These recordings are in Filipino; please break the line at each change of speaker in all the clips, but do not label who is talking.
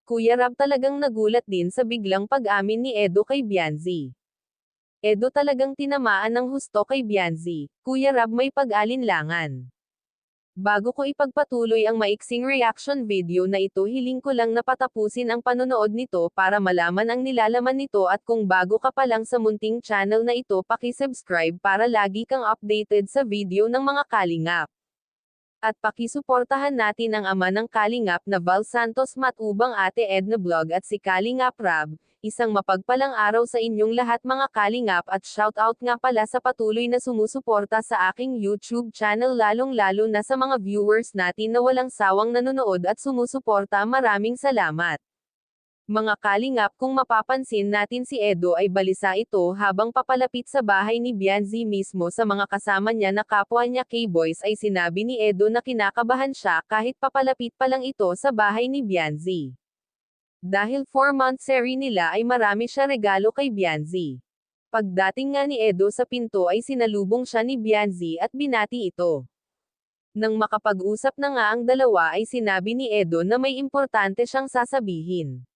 Kuya Rab talagang nagulat din sa biglang pag-amin ni Edo kay Bianzi. Edo talagang tinamaan ng husto kay Bianzi. Kuya Rab may pag-alinlangan. Bago ko ipagpatuloy ang maiksing reaction video na ito, hiling ko lang na patapusin ang panonood nito para malaman ang nilalaman nito, at kung bago ka pa lang sa munting channel na ito, paki-subscribe para lagi kang updated sa video ng mga kalingap. At pakisuportahan natin ang ama ng Kalingap na Val Santos Matubang, Ate Edna Vlog at si Kalingap Rab. Isang mapagpalang araw sa inyong lahat mga Kalingap, at shoutout nga pala sa patuloy na sumusuporta sa aking YouTube channel, lalong-lalo na sa mga viewers natin na walang sawang nanonood at sumusuporta. Maraming salamat. Mga Kalingap, kung mapapansin natin, si Edo ay balisa ito habang papalapit sa bahay ni Bianzi mismo sa mga kasama niya na kapwa niya K-boys. Ay sinabi ni Edo na kinakabahan siya kahit papalapit pa lang ito sa bahay ni Bianzi. Dahil 4-month nila ay marami siya regalo kay Bianzi. Pagdating nga ni Edo sa pinto ay sinalubong siya ni Bianzi at binati ito. Nang makapag-usap na nga ang dalawa ay sinabi ni Edo na may importante siyang sasabihin.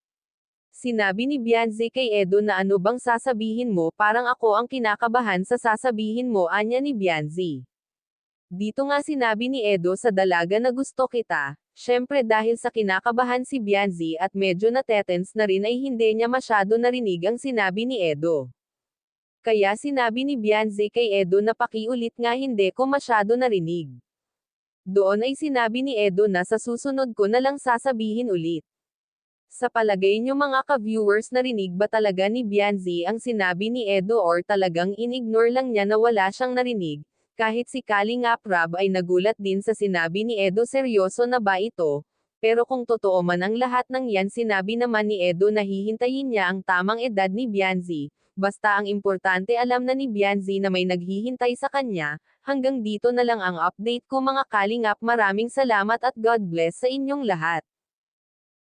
Sinabi ni Bianzi kay Edo na ano bang sasabihin mo, parang ako ang kinakabahan sa sasabihin mo, anya ni Bianzi. Dito nga sinabi ni Edo sa dalaga na gusto kita. Syempre dahil sa kinakabahan si Bianzi at medyo natetens na rin ay hindi niya masyado narinig ang sinabi ni Edo. Kaya sinabi ni Bianzi kay Edo na pakiulit nga, hindi ko masyado narinig. Doon ay sinabi ni Edo na sa susunod ko na lang sasabihin ulit. Sa palagay nyo mga ka-viewers, narinig ba talaga ni Bianzi ang sinabi ni Edo or talagang in-ignore lang niya na wala siyang narinig? Kahit si Kalingap Rab ay nagulat din sa sinabi ni Edo. Seryoso na ba ito? Pero kung totoo man ang lahat ng yan, sinabi naman ni Edo na hihintayin niya ang tamang edad ni Bianzi. Basta ang importante, alam na ni Bianzi na may naghihintay sa kanya. Hanggang dito na lang ang update ko mga Kalingap. Maraming salamat at God bless sa inyong lahat.